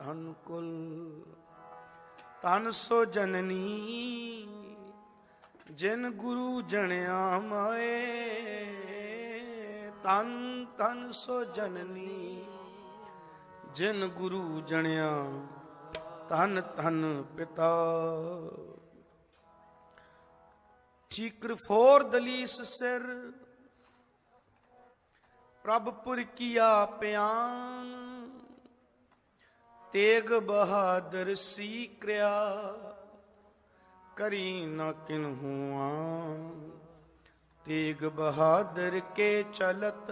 अनुकुल। तन सो जननी जिन गुरु जणिया माए, तन तन सो जननी जिन गुरु जणिया, धन धन पिता। ठीकर फोर दलीस सिर, प्रभपुर किया प्यान, तेग बहादुर सी क्रिया, करी न किन्हुआ। तेग बहादुर के चलत,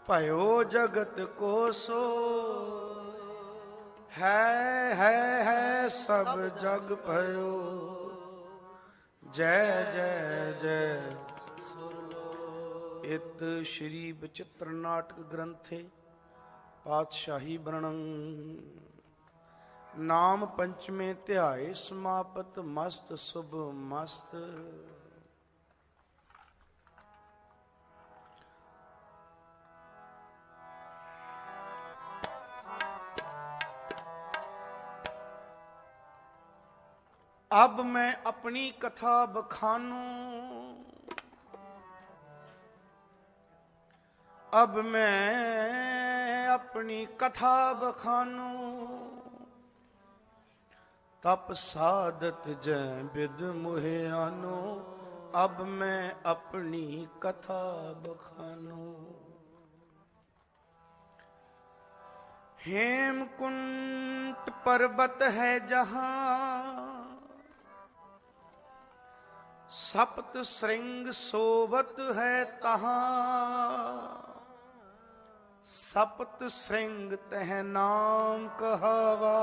भयो जगत को सो। है सब जग भयो, जय जय जय। इत श्री विचित्र नाटक ग्रंथे पातशाही वर्णन। नाम पंचमे ध्याय समापत, मस्त शुभ मस्त। अब मैं अपनी कथा बखानूं, अब मैं अपनी कथा बखानूं। तप साधत जय विद मुहे आनो, अब मैं अपनी कथा बखानूं। हेमकुंट पर्वत है जहां, सप्त श्रृंग शोभत है तहां। सप्त श्रृंग तह नाम कहावा,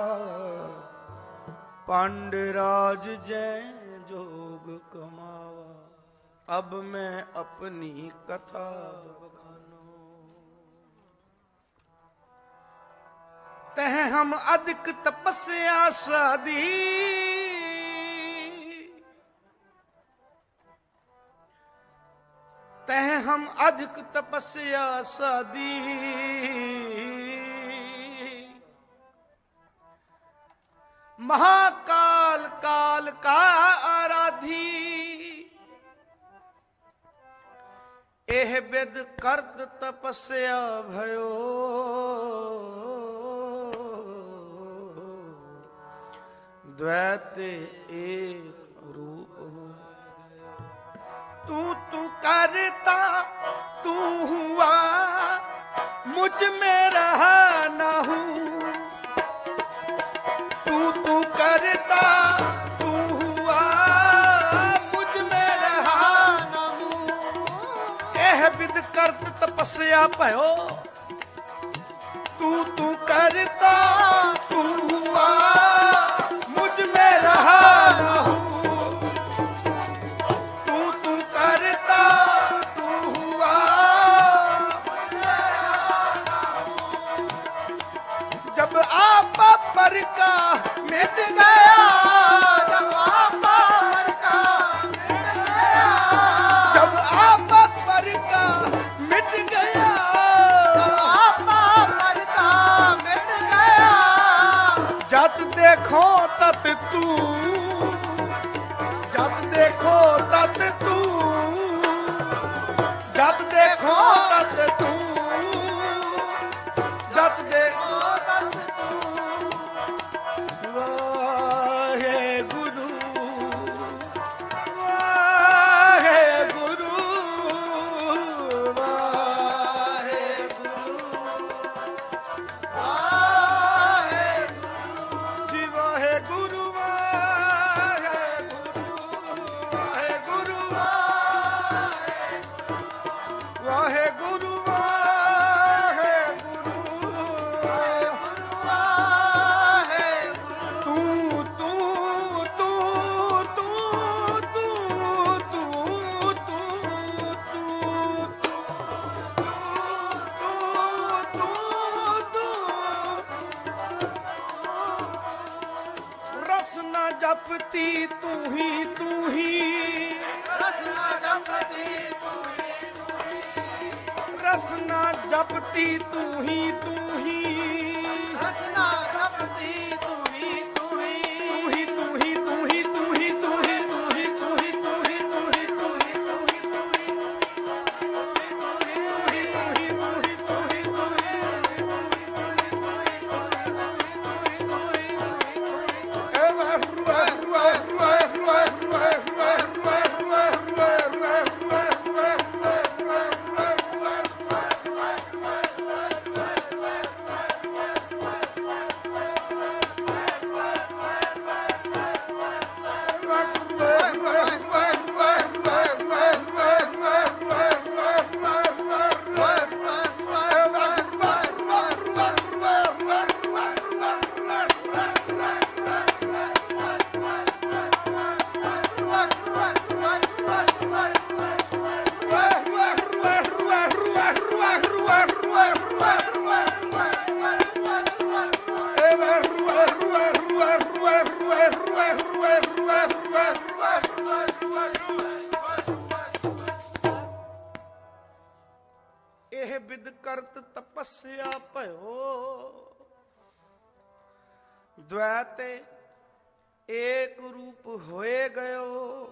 पांडराज जय जोग कमावा। अब मैं अपनी कथा बखानूं। तह हम अधिक तपस्या साधी, तह हम अधिक तपस्या साधी। महाकाल काल का आराधी, एह विद करत तपस्या भयो। द्वैत एक रूप हो, तू तू करता तू हुआ, मुझ में रहा न हूँ। तू तू करता तू हुआ, मुझ में रहा न हूँ। एह विद करत तपस्या भयो, तू तू करता तू हुआ, मुझ में रहा न हूँ। जब आपा पर का मिट गया, जब आपा पर का मिट गया, जब आपा पर का मिट गया, जब आपा पर का मिट गया। जब देखो तत तू, जब देखो तत तू, जब देखो तत तू, जब देखो जपती तू ही तू ही, रसना जपती तू ही तू ही, रसना जपती तू ही तू ही, ਇਹ ਬਿਦ ਕਰਤ ਤਪੱਸਿਆ ਭਇਓ ਦ્વੈਤ ਏਕ ਰੂਪ ਹੋਏ ਗਇਓ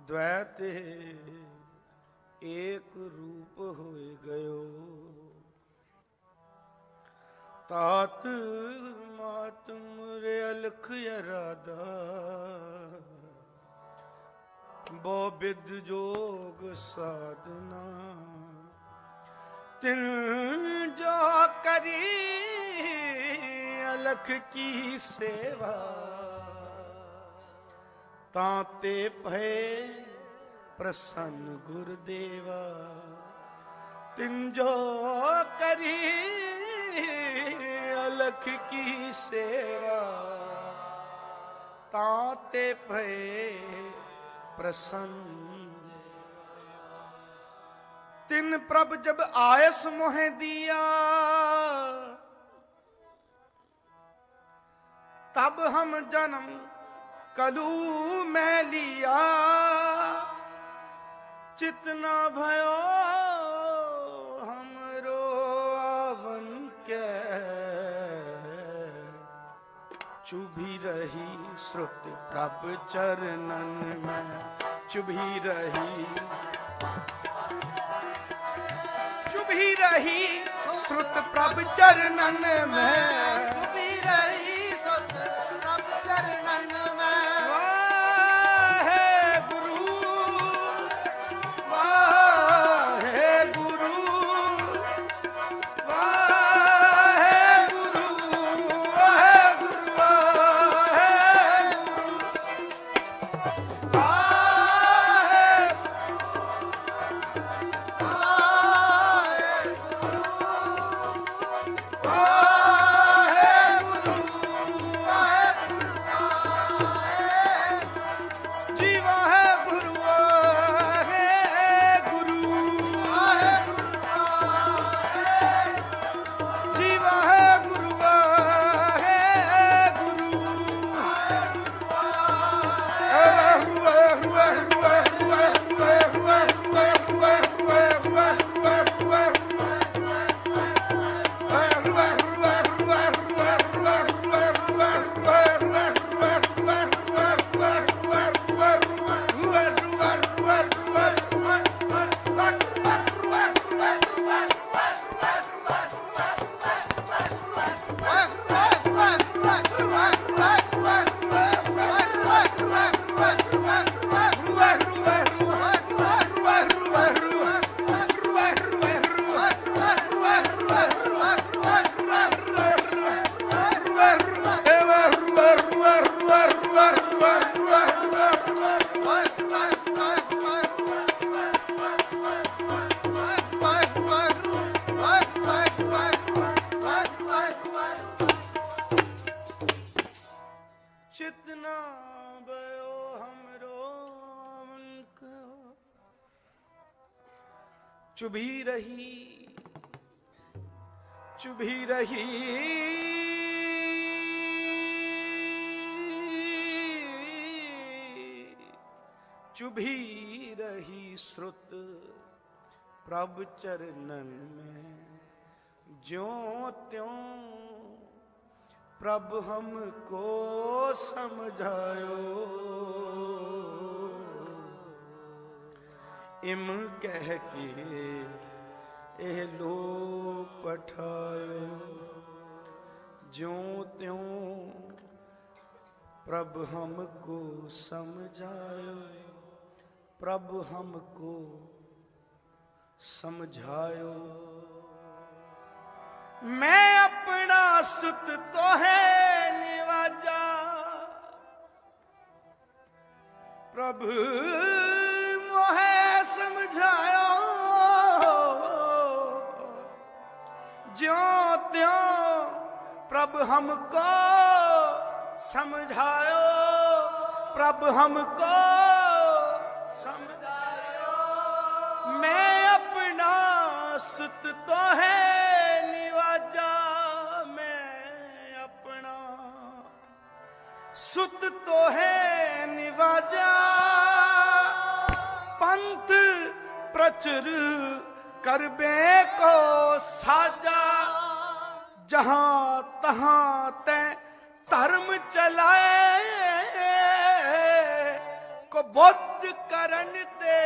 ਦ્વੈਤ ਏਕ ਰੂਪ ਹੋਏ ਗਇਓ ਤਾਤ ਮਾਤ ਮੁਰੇ ਅਲਖ ਅਰਾਦਾ ਬੋ ਬਿਦ ਜੋਗ ਸਾਧਨਾ ਤਿਨ ਜੋ ਕਰੀ ਅਲਖ ਕੀ ਸੇਵਾ ਤਾਂ ਤੇ ਭਏ ਪ੍ਰਸੰਨ ਗੁਰਦੇਵਾ ਤਿਨ ਜੋ ਕਰੀ ਅਲਖ ਕੀ ਸੇਵਾ ਤਾਂ ਤੇ ਭਏ प्रसन्न तिन प्रभ जब आयस मोह दिया तब हम जन्म कलू में लिया चितना भयो हमरो आवन के चुभी रही श्रुत प्रभ चरणन में चुभी रही श्रुत प्रभ चरणन में चुभी रही श्रुत प्रभ चरणन में वाहे गुरु वाहे गुरु चुभी रही चुभी रही श्रुत प्रभ चरणन में ज्यों त्यों प्रभ हमको समझायो इम कह के एह लो पठायो ज्यों त्यों प्रभ हमको समझायो प्रभ हमको समझायो मैं अपना सुत तो है निवाजा प्रभु मोहे समझायो ज्यों त्यों प्रभ हमको समझायो प्रभ हमको समझायो मैं अपना सुत तो है निवाजा मैं अपना सुत तो है निवाजा पंथ प्रचुर करबे को साजा जहां तहां ते धर्म चलाए को बुद्ध करन ते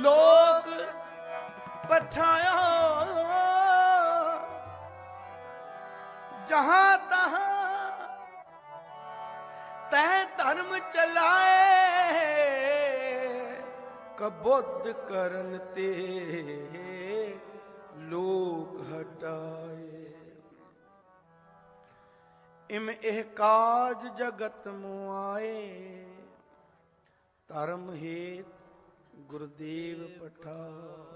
लोग पठाया जहां तहां तै धर्म चलाए कबुद्ध करन ते लोक हटाए इम एह काज जगत मुआए धर्म हेत गुरुदेव पठाए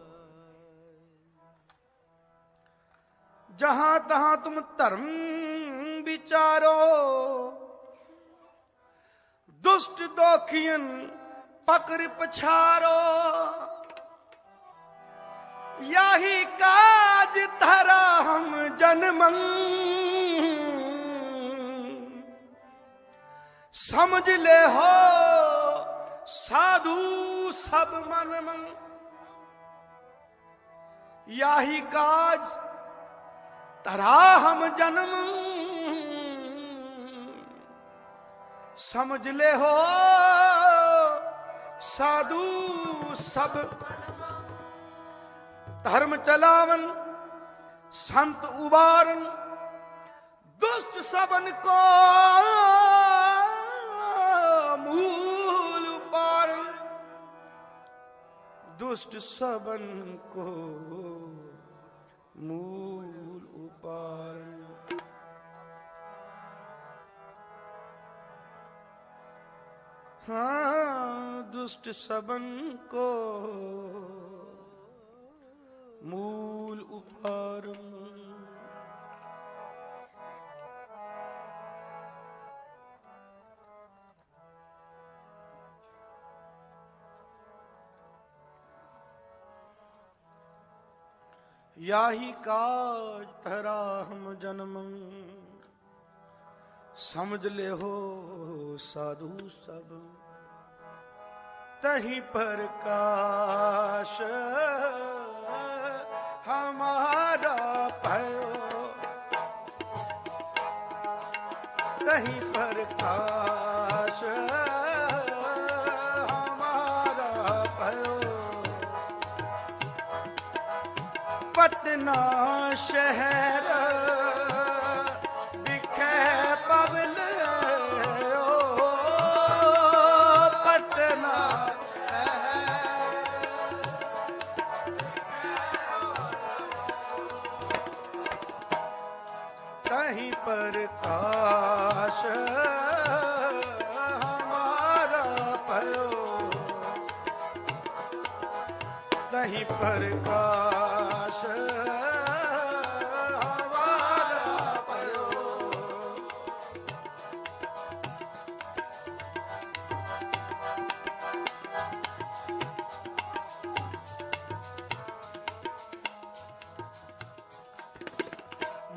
जहां तहां तुम धर्म विचारो दुष्ट दोखियन पकड़ पछारो यही काज धरा हम जन्मं समझ ले हो साधु सब मन मंग यही काज धरा हम जन्म समझ ले हो साधु सब धर्म चलावन संत उबारन दुष्ट सबन को मूल उपारन दुष्ट सबन को मूल उपारन हाँ दुष्ट सबन को मूल उपारन याही काज धरा हम जन्मं समझ ले हो साधु सब तही प्रकाश हमारा भयो तही प्रकाश हमारा भयो पटना शहर दिखे पबल पटना तहीं प्रकाश हमारा भयो तहीं प्रकाश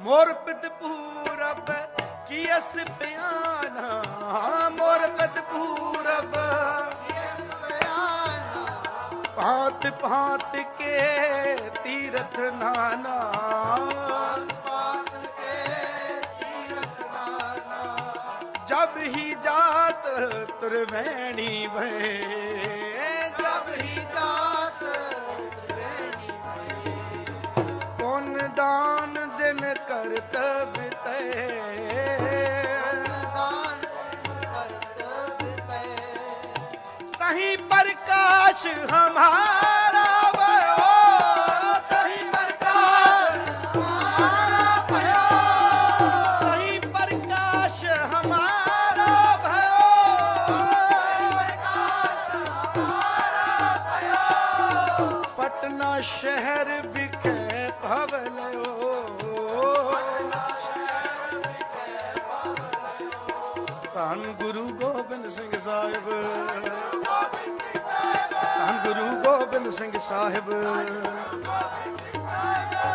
मोर पित पूरब की अस बयाना मोर पित पूरब भांत भांत के तीरथ नाना जब ही जात त्रिवेणी भय जब ही जात कौन दान दिन करतव्य तहीं प्रकाश हमारा भयो तहीं प्रकाश हमारा भयो तहीं प्रकाश हमारा भयो पटना शहर बिके भवलो धन गुरु गोबिंद सिंह साहिब धन गुरु गोबिंद सिंह साहिब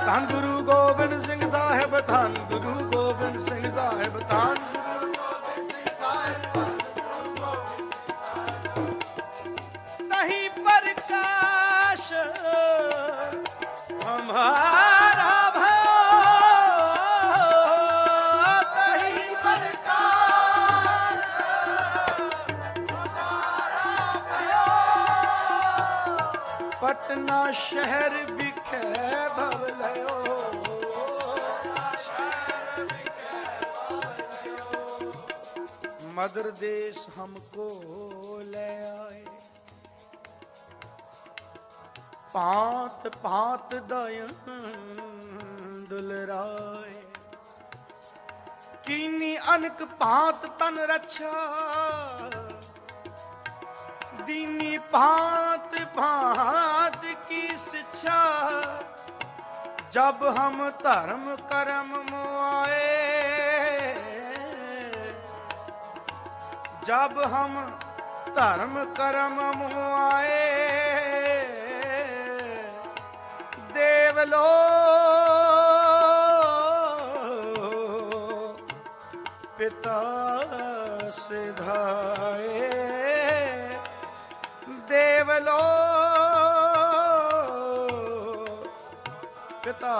धन गुरु गोबिंद सिंह साहिब धन गुरु गोबिंद सिंह साहिब धन गुरु गोबिंद सिंह साहिब ना शहर बिखे भवलयो, मदर देश हमको ले आए, पांत पांत दयन दुलराए, कीनी अनक पांत तन रक्षा, दीनी भांत भांत की शिक्षा, जब हम धर्म कर्म मुआए, जब हम धर्म कर्म मुआए, देवलो पिता सिधाए, देवलो पिता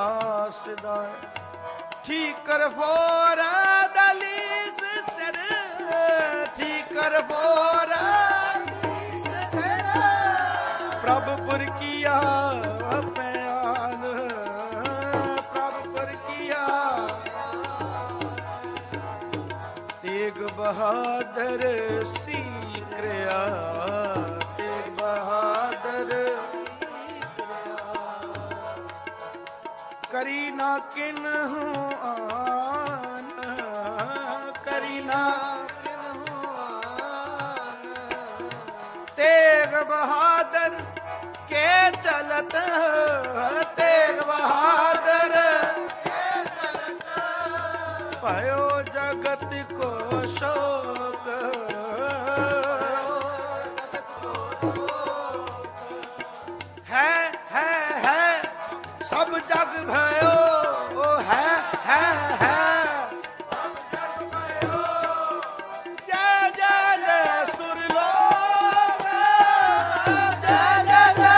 सिधाए, ठीक कर फोर दलीस सर, ठीक कर फोर प्रभुपुर किया बयान, प्रभुपुर किया तेग बहादुर सीक्रिया, तेग बहादुर करी ना किन हूँ आन, करी ना किन हूँ आन, तेग बहादुर के चलत, तेग बहादुर के चलत, भयो जगत को शोक, है सब जग भयो, है सब जग भयो, जय जय जय सुरलोक, जय जय जय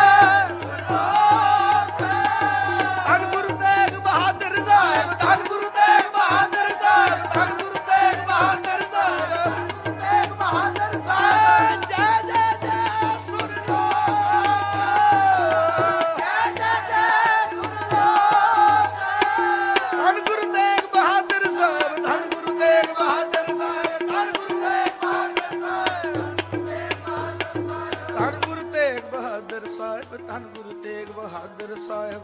सुरलोक, धन गुरु तेग बहादुर साहब, धन गुरु तेग बहादुर साहब, धन गुरु तेग बहादुर साहब, तेग बहादुर साहब, जय जय जय सुरलोक, जय जय जय सुरलोक, धन गुरु तेग बहादुर साहब, धन गुरु तेग बहादुर साहब, धन गुरु तेग बहादुर साहब, धन गुरु तेग बहादुर साहब, धन गुरु तेग बहादुर साहब,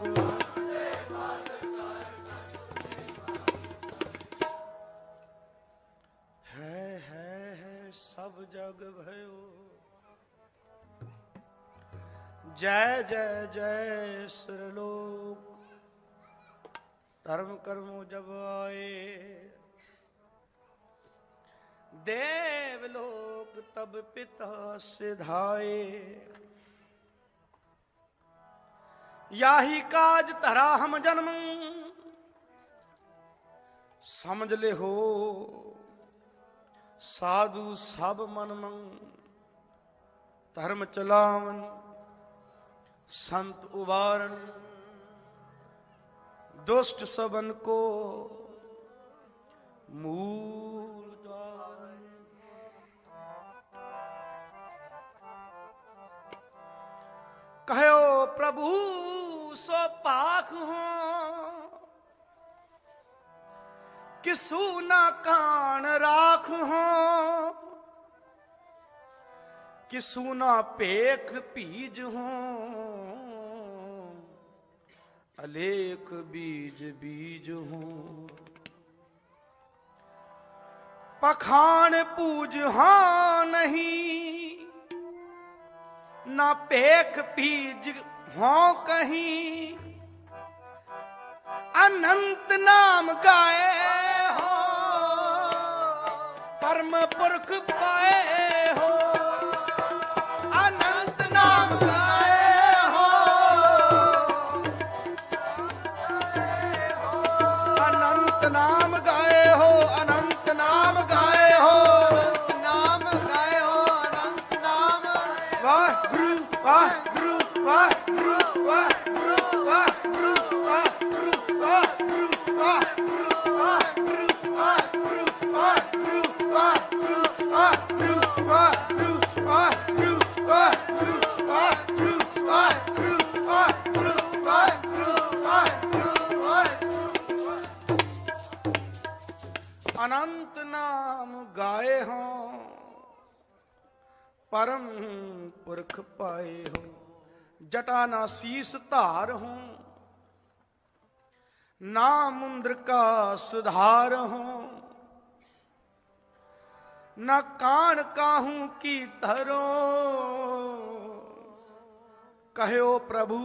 है सब जग भयो, जय जय जय सुरलोक, धर्म कर्मो जब आए, देवलोक तब पिता सिधाए, याही काज धरा हम जन्म, समझ ले हो साधु सब मन मंग, धर्म चलावन संत उबारन, दुष्ट सबन को मूल द्वार, कहो प्रभु सो पाख हो, किसु न कान राख हो, किसु न पेख पीज हो, अलेख बीज बीज हो, पखान पूज हो नहीं, न पेख पीज हो कहीं, अनंत नाम गाए हो, परम पुरख पाए हो, अनंत नाम गाए हो, अनंत नाम गाए हो, अनंत नाम गाए हो, नाम गाए हो, अनंत नाम, वाह गुरु वाह गुरु वाह गुरु वाह गुरु वाह गुरु वाह गुरु वाह गुरु वाह गुरु वाह गुरु वाह गुरु वाह गुरु वाह गुरु वाह गुरु वाह गुरु वाह गुरु वाह गुरु वाह गुरु वाह गुरु वाह गुरु अनंत नाम गाए हो, परम पुरख पाए हो। जटा ना शीस धार हो, ना मुंद्र का सुधार हो, न कान काहू की धरो। कहो प्रभु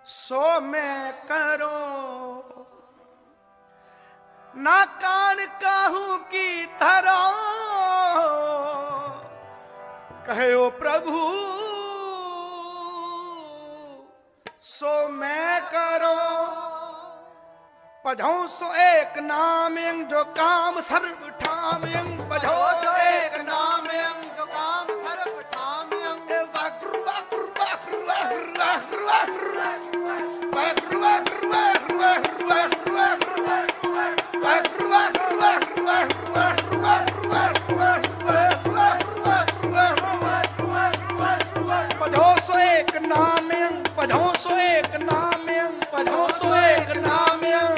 सो मैं करो, ना कान काहू की धरो। कहो प्रभु सो मैं करो। पझो सो एक नाम यंग जो काम सर्व ठाम यंग। पझो सो एक नाम यंग जो काम सर्व ठाम यंग। वाकुर वाकुर वाकुर वाकुर वाकुर वाकुर वाकुर वाकुर वाकुर वाकुर वाकुर वाकुर वाकुर वाकुर वाकुर। पझो सो एक नाम यंग, पझो सो एक नाम यंग, पझो सो एक नाम यंग।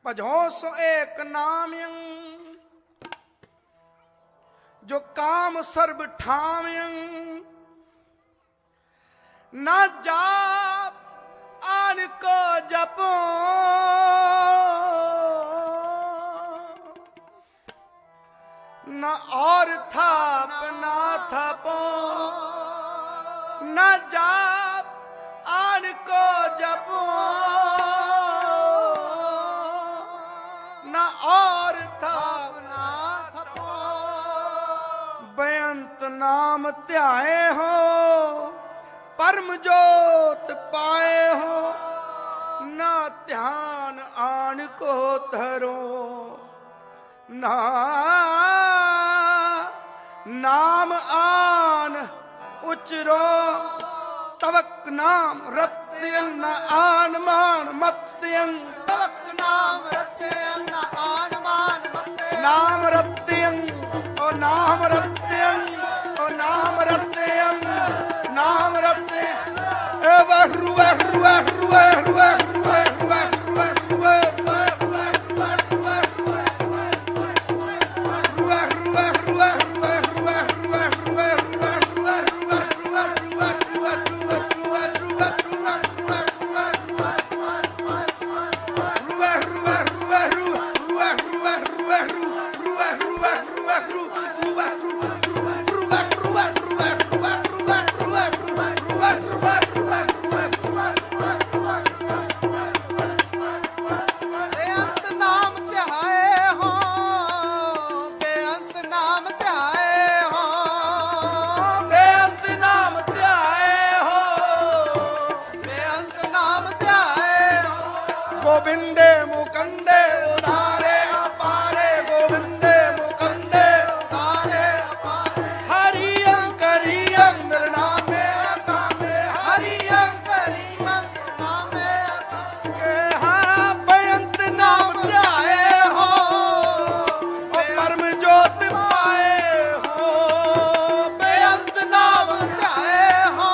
पझो सो एक नाम यंग जो काम सर्व ठाम यंग। न जाप आन को जपो, न और थाप ना थपो। न जाप आन को जपो, न और थाप ना थपो। बेअंत नाम ध्याए हो, परम जोत पाए हो। ना ध्यान आन को धरो, ना नाम आन उचरो। तवक नाम रत्यं न आन मान मत्यं। तवक नाम रत्यं न आन मान मत्यं। नाम रत्यं ओ नाम रत्यं ओ नाम रत्यं नाम रत्यं। वहरु वहरु वहरु वहरु वहरु वहरु वहरु वहरु Ruah, गोविंदे मुकंदे उधारे अपारे गोविंदे मुकंदे उधारे अपारे हरि अंकरी अंदर नामे कामे हरि अंकरी मंत्र नामे के हाँ बेअंत नाम ध्याए हो और परम ज्योत पाए हो बेअंत नाम ध्याए हो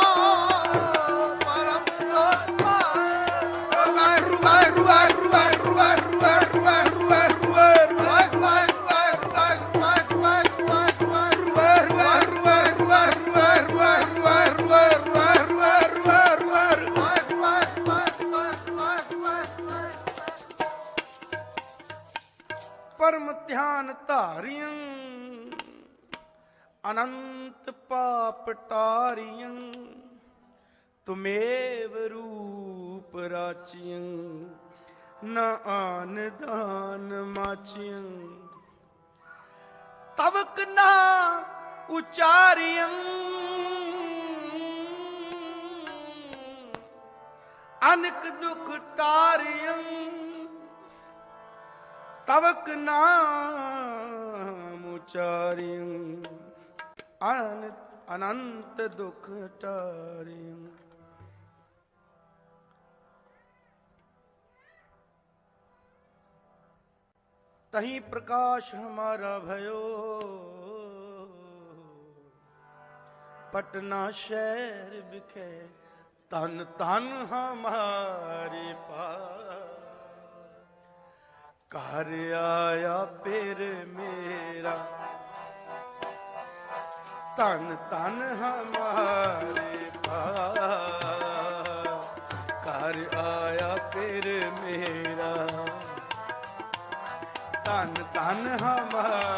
परम ज्योत पाए परम ध्यान धारियं अनंत पाप टारियं तुमेव रूप राचियं न आन दान माचियं तवक ना उचारियं अनक दुख टारियं तवक नाम उचारियं अनंत दुख टारियं तहीं प्रकाश हमारा भयो पटना शहर बिखे तन तन हमारे पास घर आया फिर मेरा तन तन हमारे पास घर आया फिर मेरा तन तन हमारे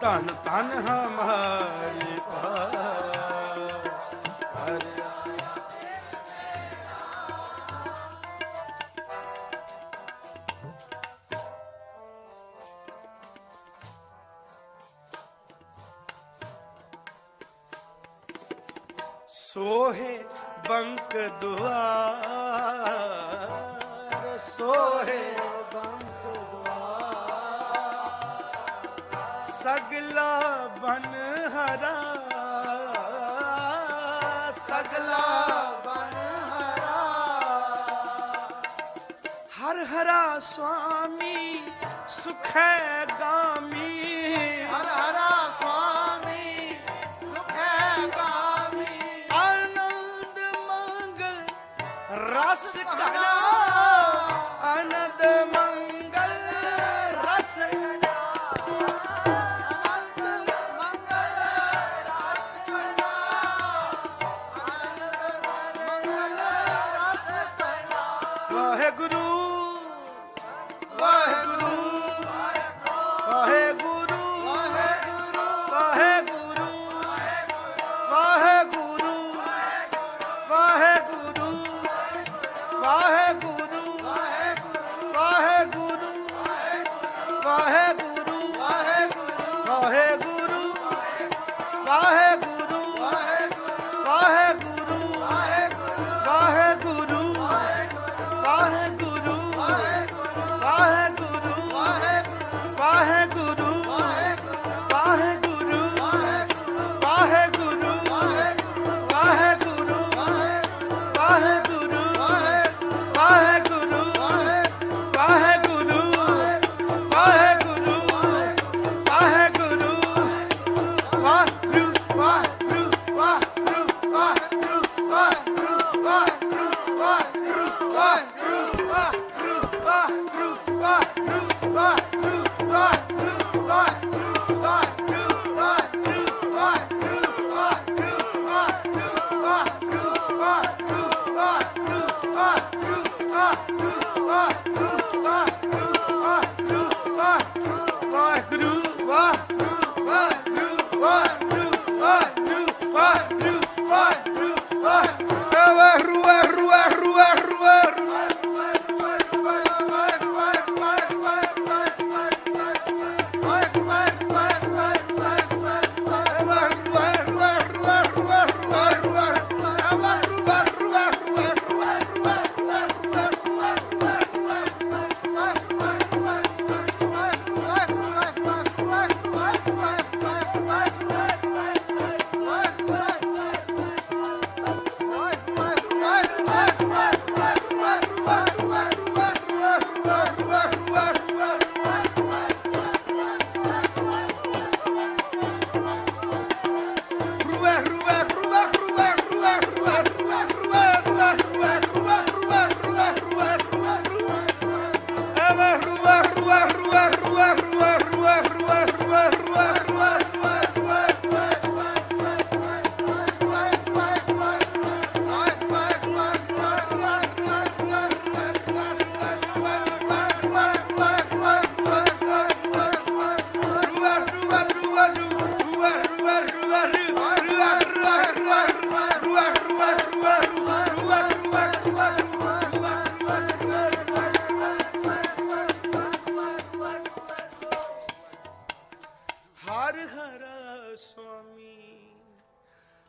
तन तन हमारे पास सोहे बंक द्वार सोहे बंक सगला बन हरा सगला बन हरा हर हरा स्वामी सुख गामी हर हरा स्वामी सुख गामी आनंद मंगल रस कला आनंद मंगल रस ਵਾਹਿਗੁਰੂ ਵਾਹਿਗੁਰੂ ਵਾਹਿਗੁਰੂ ਵਾਹਿਗੁਰੂ ਵਾਹਿਗੁਰੂ ਵਾਹਿਗੁਰੂ ਵਾਹਿਗੁਰੂ ਵਾਹਿਗੁਰੂ ਵਾਹਿਗੁਰੂ ਵਾਹਿਗੁਰੂ ਵਾਹਿਗੁਰੂ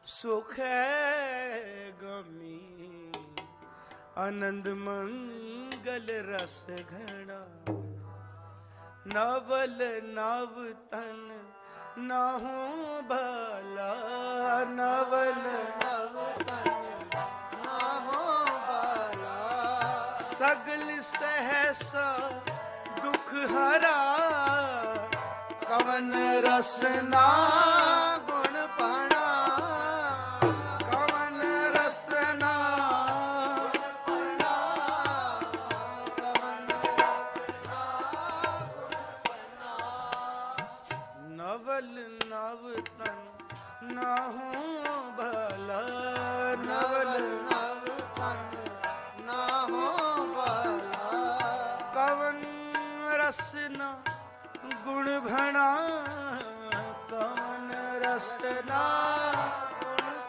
सुख गमी आनंद मंगल रस घना नवल नव तन नाहू भला नवल नव तन नाहू भला सगल सहसा दुख हरा कवन रसना गुण पाना नव तन नाहू भला नवल नव तन नाहू भला कवन रसना गुण भणा कवन रसना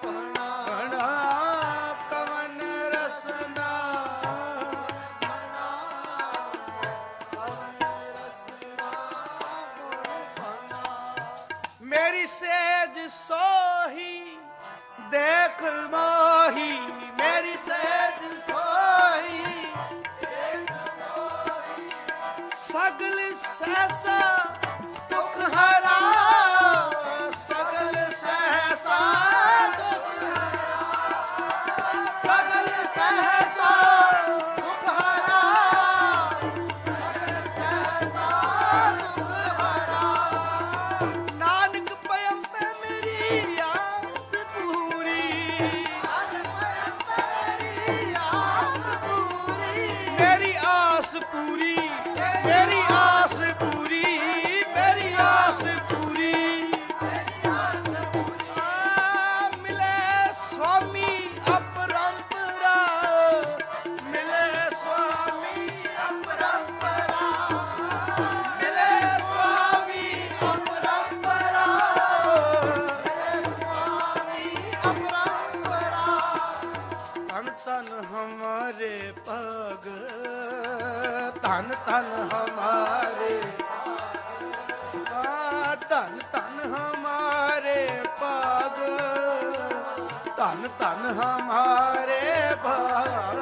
गुण भणा कवन रसना मेरी सेज सोही देख मोही मेरी सेज सोही सगल सहसा दुख हरा सगल सहसा दुख हरा सगल सहसा दुख हरा सगल सहसा दुख हरा नानक पयम पे मेरी आस पूरी मेरी आस पूरी मेरी आस पूरी मेरी आस पूरी मिले स्वामी अपरंपरा मिले स्वामी अपरंपरा मिले स्वामी अपरंपरा तन तन हमारे पग तन तन हमारे तन तन हमारे पग तन तन हमारे पग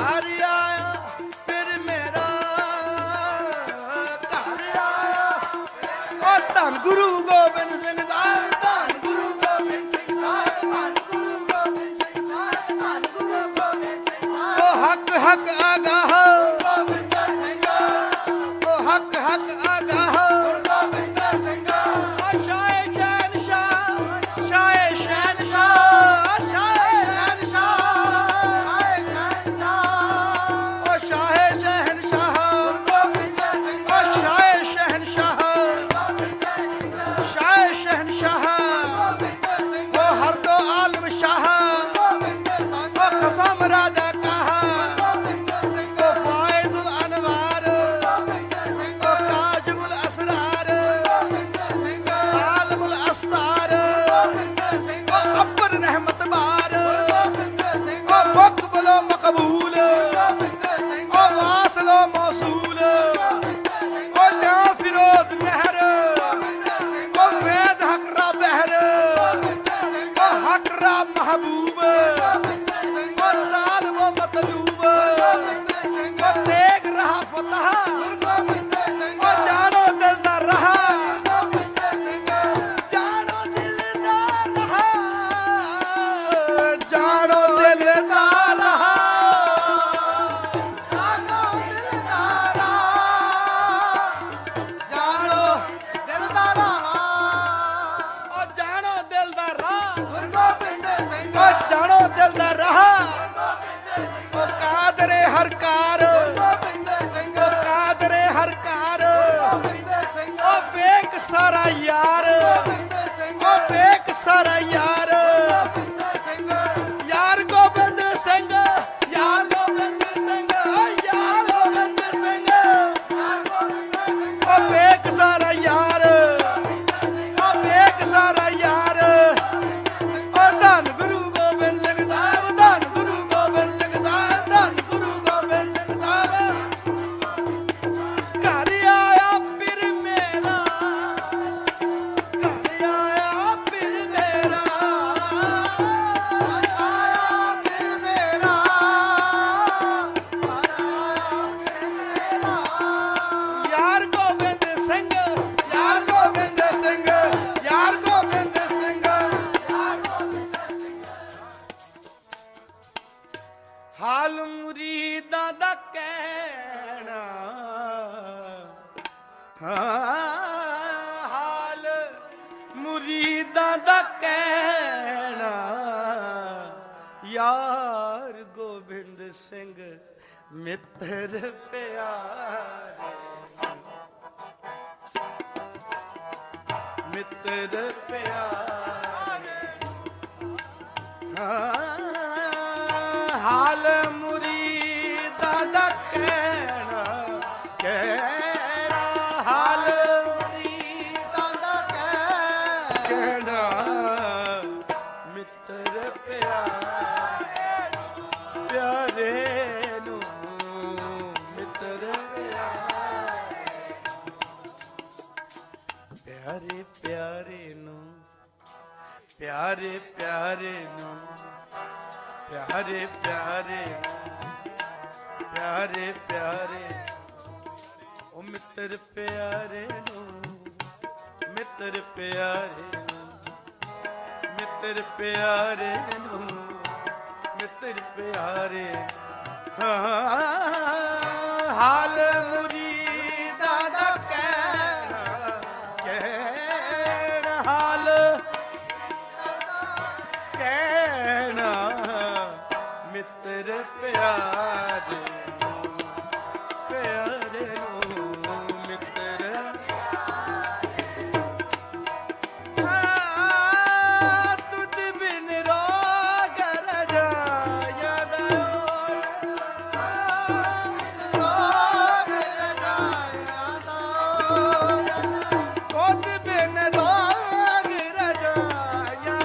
घर आया फिर मेरा घर आया ओ धन गुरु गोबिंद सिंह साहिब धन गुरु गोबिंद सिंह साहिब धन गुरु गोबिंद सिंह साहिब धन गुरु गोबिंद सिंह साहिब ओ हक हक आगाह गोबिंद सिंह ओ हक हक आगाह गोबिंद सिंह ओ शाह शहनशाह शाह शहनशाह शाह शहनशाह ओ शाह शहनशाह गोबिंद सिंह ओ शाह शहनशाह शाह शहनशाह ओ हर दो आलम शाह ओ कसम राजा कहा ओ फायजुल अनवार ओ काजमुल असरार आलमुल अस्तार ओ अब्बर रहमत बार ओ मकबलो मकबूल ओ वासलो मौसूल ओ ल्या फिरोज मेहर ओ वेद हकरा बहर ओ हकरा महबूब ओ लाल वो मतलूब ओ देख रहा फतह ओ जानो दिल दा रहा जानो दिल दा रहा जानो दिल दा रहा जानो दिल दा रहा जानो दिल दा रहा ओ जानो दिल दा रहा गुरु गोबिंद सिंह ओ जानो दिल दा रहा ओ कादरे हर कार गोबिंद सिंह ओ कादरे हर कार गोबिंद सिंह ओ बेक सारा यार गोबिंद सिंह ओ बेक सारा यार गोबिंद सिंह यार गोबिंद सिंह यार गोबिंद सिंह ओ यार गोबिंद सिंह ओ बेक सारा यार ओ बेक सारा यार ओ धन गुरु गोबिंद सिंह साहिब धन गुरु गोबिंद सिंह साहिब धन गुरु गोबिंद सिंह साहिब घर आया फिर मेरा घर आया फिर मेरा आया फिर मेरा यार गोबिंद सिंह यार गोबिंद सिंह यार गोबिंद सिंह हाल मुरीदा दा कहना हाल मुरीदा दा कहना यार गोबिंद सिंह मित्र प्यारे मित्र प्यारे हाल मुरीदा दा कहना हाल मुरीदा दा कहना मित्र प्यारे नू मित्र प्यारे प्यारे नू प्यारे प्यारे नू प्यारे प्यारे प्यारे प्यारे ओ मित्र प्यारे नू मित्र प्यारे नू मित्र प्यारे नू मित्र प्यारे हाल मुरीदा दा कहना हाल कहना मित्र प्यारे प्यारे मित्र तुझ बिन रोग रजाया रोग रजाया तुझ बिन रोग रजाया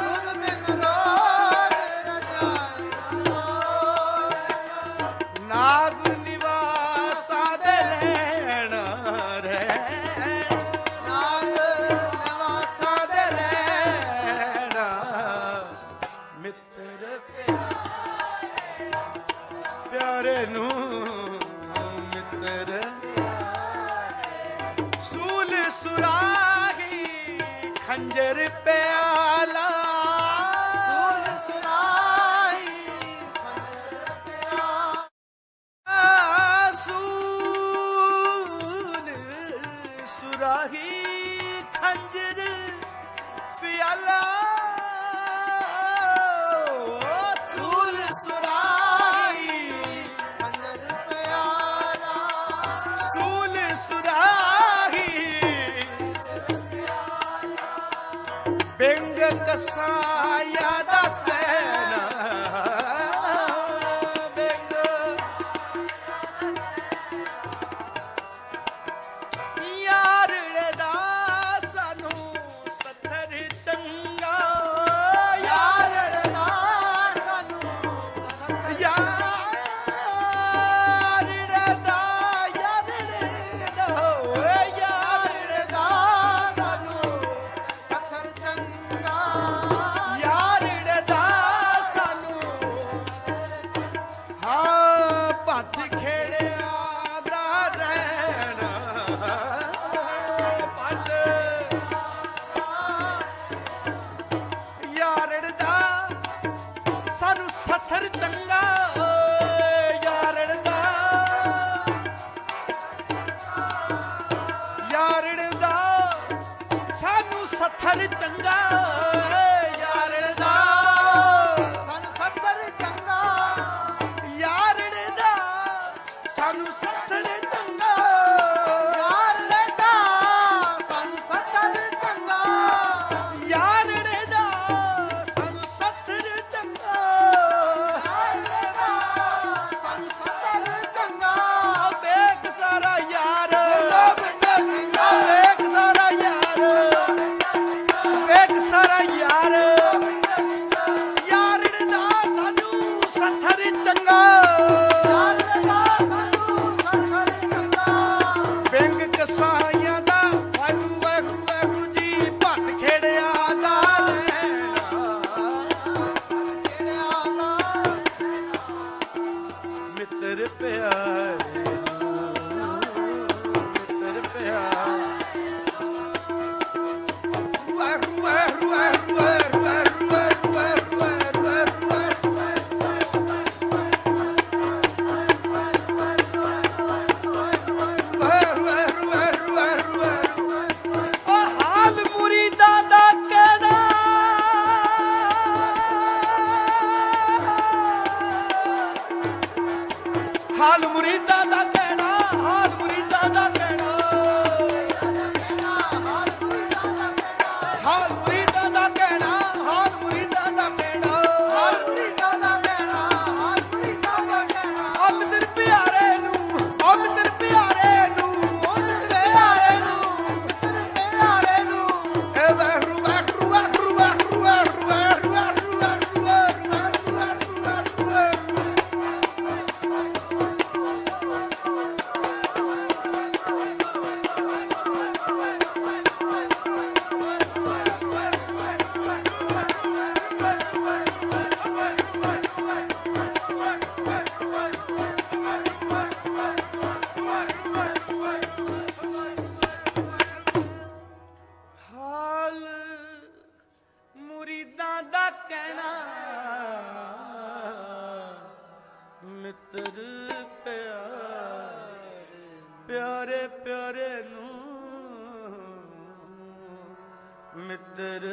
तुझ बिन रोग रजाया नाग निवासा दे लेना रे नाग निवासा दे लेना मित्र प्यारे ਪਿਆਰੇ ਨੂੰ ਮਿੱਤਰ ਸੂਲ ਸੁਰਾਹੀ ਖੰਜਰ ਪਿਆਲਾ ਸੂਲ ਸੁਰਾਹੀ ਖੰਜਰ ਪਿਆਲਾ ਸੂਲ ਸੁਰਾਹੀ ਖੰਜਰ ਪਿਆਲਾ ਸੂਲ ਸੁਰਾਹੀ ਖੰਜਰ ਪਿਆਲਾ ਸੂਲ ਸੁਰਾਹੀ ਬਿੰਗ ਕਸਾਇਆ ਦਾ ਸੈਨਾ ਬਿੰਗ ਯਾਰ ਦਾ ਸਾਨੂੰ ਸੱਥਰ ਚੰਗਾ ਯਾਰ ਦਾ ਸਾਨੂੰ ਯਾਰ ਦਾ ਯਾਰ ਦਾ ਓਏ ਯਾਰ ਦਾ ਸਾਨੂੰ ਸਖਰ ਚੰਗਾ ਯਾਰ ਦਾ ਸਾਨੂੰ ਹਾਂ ਭੱਟ ਖੇੜਿਆ ਦਾ ਰਹਿਣਾ ਭੱਟ ਯਾਰ ਦਾ ਸਾਨੂੰ ਸੱਥਰ ਚੰਗਾ ਯਾਰ ਦਾ ਯਾਰ ਦਾ ਸਾਨੂੰ ਸੱਥਰ ਚੰਗਾ ਯਾਰ ਦਾ ਸਾਨੂੰ ਸਖਰ ਚੰਗਾ ਯਾਰ ਦਾ ਸਾਨੂੰ ਸੱਥਰ ਚੰਗਾ ਯਾਰ ਦਾ ਸਾਨੂੰ ਸਖਰ ਚੰਗਾ ਯਾਰ ਦਾ ਸਾਨੂੰ ਸੱਥਰ ਚੰਗਾ ਸਾਨੂੰ ਸਖਰ ਚੰਗਾ ਵੇਖ ਸਾਰਾ ਯਾਰ ਗੋਬਿੰਦ ਸਿੰਘਾ ਵੇਖ ਸਾਰਾ ਯਾਰ ਵੇਖ ਸਾਰਾ ਯਾਰ ਯਾਰ ਦਾ ਸਾਨੂੰ ਸੱਥਰ ਚੰਗਾ ਯਾਰ ਦਾ ਸਾਨੂੰ ਸਖਰ ਚੰਗਾ ਬਿੰਗ ਕਸਾਈਆਂ ਦਾ ਵਾਹਿਗੁਰੂ ਵਾਹਿਗੁਰੂ ਵਾਹਿਗੁਰੂ ਜੀ ਭੱਟ ਖੇੜਿਆ ਦਾ ਲੈਣਾ ਮਿੱਤਰ ਪਿਆਰੇ ਮਿੱਤਰ ਪਿਆਰੇ ਵਾਹਿਗੁਰੂ ਵਾਹਿਗੁਰੂ ਵਾਹਿਗੁਰੂ ਵਾਹਿਗੁਰੂ ਵਾਹਿਗੁਰੂ ਹਾਲ ਮੁਰੀਦਾਂ ਦਾ ਕਹਿਣਾ ਹਾਲ ਮੁਰੀਦਾਂ ਦਾ ਕਹਿਣਾ ਹਾਲ ਮੁਰੀਦਾਂ ਦਾ ਕਹਿਣਾ ਹਾਲ ਮੁਰੀਦਾਂ ਦਾ ਕਹਿਣਾ ਹਾਲ ਮੁਰੀਦਾਂ ਦਾ ਕਹਿਣਾ ਅਮਦਰ ਪਿਆਰੇ ਨੂੰ ਅਮਦਰ ਪਿਆਰੇ ਨੂੰ ਏ ਵਾਹਿਗੁਰੂ ਵਾਹਿਗੁਰੂ ਵਾਹਿਗੁਰੂ ਵਾਹਿਗੁਰੂ ਵਾਹਿਗੁਰੂ ਹਾਲ ਮੁਰੀਦਾਂ ਦਾ ਕਹਿਣਾ ਮਿੱਤਰ ਪਿਆਰੇ ਪਿਆਰੇ ਨੂੰ ਮਿੱਤਰ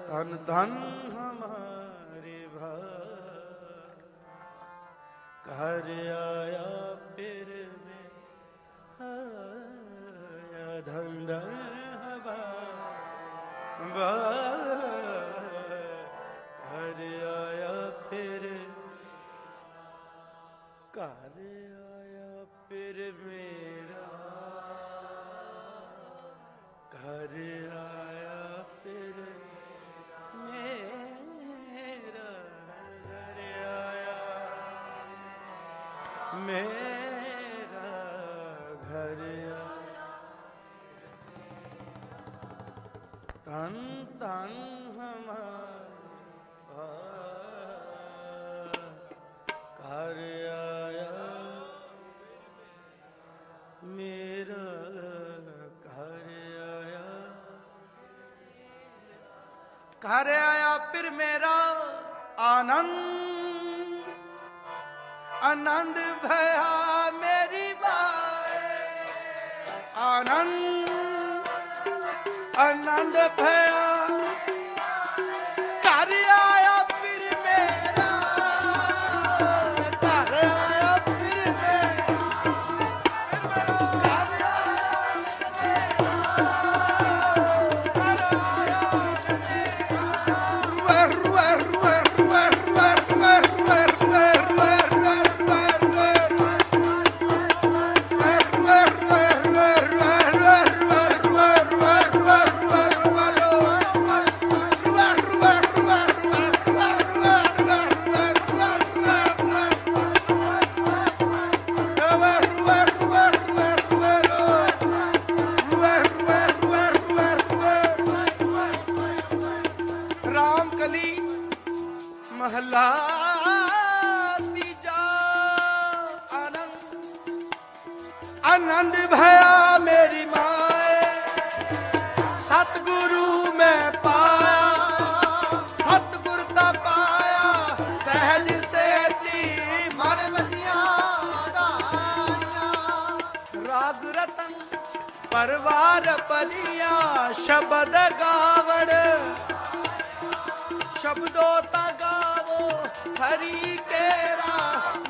ਧਨ ਧਨ ਹਮਾਰੇ ਭਾਈ ਘਰ ਆਇਆ ਫਿਰ ਮੈਂ ਆਇਆ ਧਨ ਧਨ ਘਰ ਆਇਆ ਫਿਰ ਘਰ ਆਇਆ ਫਿਰ ਮੇਰਾ ਘਰ ਆਇਆ ਫਿਰ ਮੇਰਾ ਘਰ ਆਇਆ ਮੇਰਾ ਘਰ ਆਇਆ ਤਨ ਤਨ ਹਮਾਰਾ घर आया फिर मेरा आनंद आनंद भया मेरी माए आनंद आनंद भया घर आया फिर मेरा घर आया फिर मेरा महला तीजा आनंद आनंद भया मेरी माए सतगुरु में पाया सतगुर दा पाया सहज सेती मन मतिया राग रतन परवार पलिया शब्द गावड़ शब्दों ता गावो हरि तेरा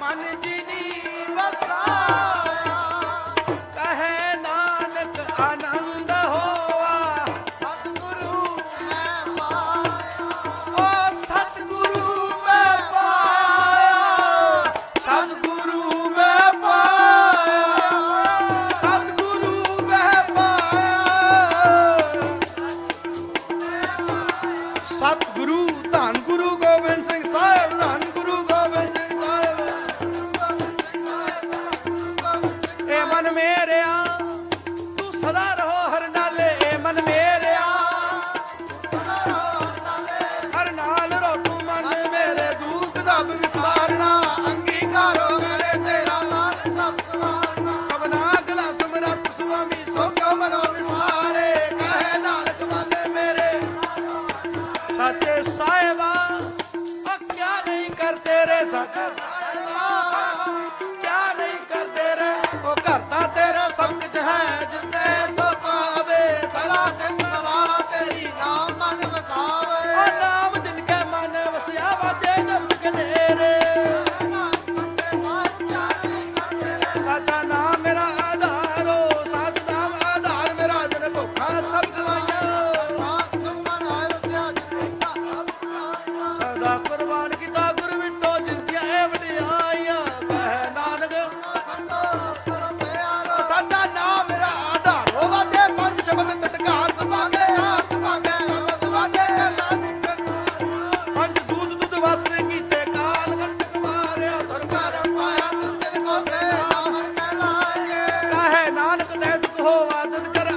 मन जिनी वसाया कहे नानक आनंद होवा सतगुरु में पाया ओ सतगुरु में पाया सतगुरु में पाया सतगुरु में पाया सतगुरु धन गुरु गोबिंद सिंह साहिब धन गुरु गोबिंद सिंह साहिब ए मन मेरे तू सदा रहो हर नाले ए मन मेरे हर नाल रो तू मन मेरे दुख दब विसारना अंगीकारो करे तेरा मान सब सवारना सबना गला समरथ स्वामी सोख मनो विसारे कहे नानक मन मेरे सच्चे साहिबा क्या नहीं करते रे सच्चे साहिबा क्या नहीं करते रे वो करता तेरा सब कुछ है जिंदे सो पावे सला से सला तेरी नाम मन वसावे ओ नाम जिनके मन वसिया बाजे जब के तेरे सच्चा नाम मेरा आधार हो सच नाम आधार मेरा जन भुखा सब गवाइया सदा कुर्बान किता गुर विटो जिसकी ए वडियाइया कहे नानक सदा नाम मेरा आधार हो वादे पंज शब्द तत्कार सुभागे आस भागे अमद वादे नानक पंज दूध दूध वासरे कीते काल घट मारे सरकार पाया तिन को से नाम लागे कहे नानक तैस हो आदत कर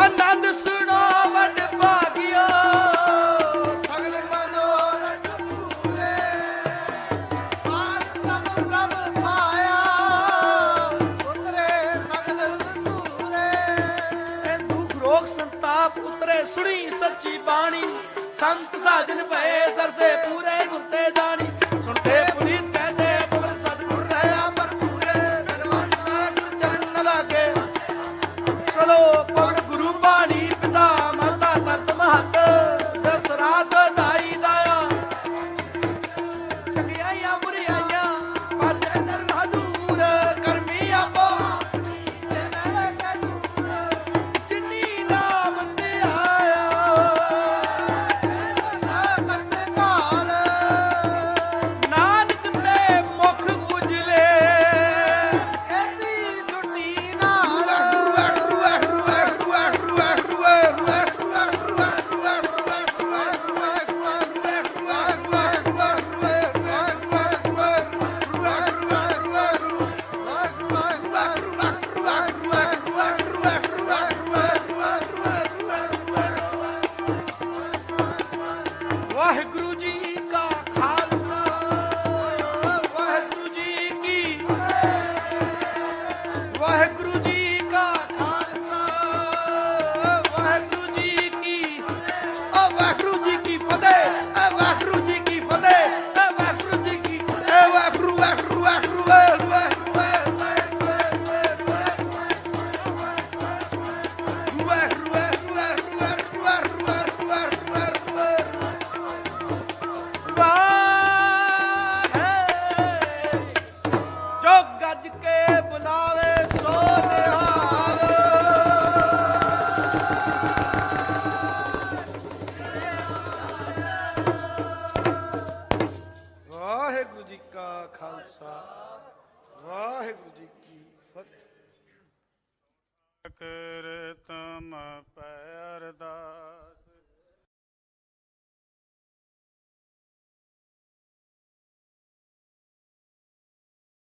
आनंद सुनो वड भागियो सगल मनोरथ पूरे आत्म प्रभ पाया उतरे सगल सूरे दुख रोग संताप उतरे सुनी सच्ची बाणी संत साजन भये सरसे पूरे गुरते जानी सुनते पुनीत कहते पवन सतगुर रहे अमर पूरे धनवंत नानक चरण न लागे चलो पवन गुरु बाणी पिता माता तरत महत दसरात दाई दाया चंगियाइया बुरियाइया पाते अंदर महदूर करमी आपो जिन्नी नाम ते आया करते काल नानक ते मुख उजले एदी जुटी नाल वाहिगुरु जी का खालसा वाहिगुरु जी की वाहिगुरु जी का खालसा वाहिगुरु जी की ਖਾਲਸਾ ਵਾਹਿਗੁਰੂ ਜੀ ਕੀ ਫਤਿਹ। ਕਿਰਤਮ ਪੈ ਅਰਦਾਸ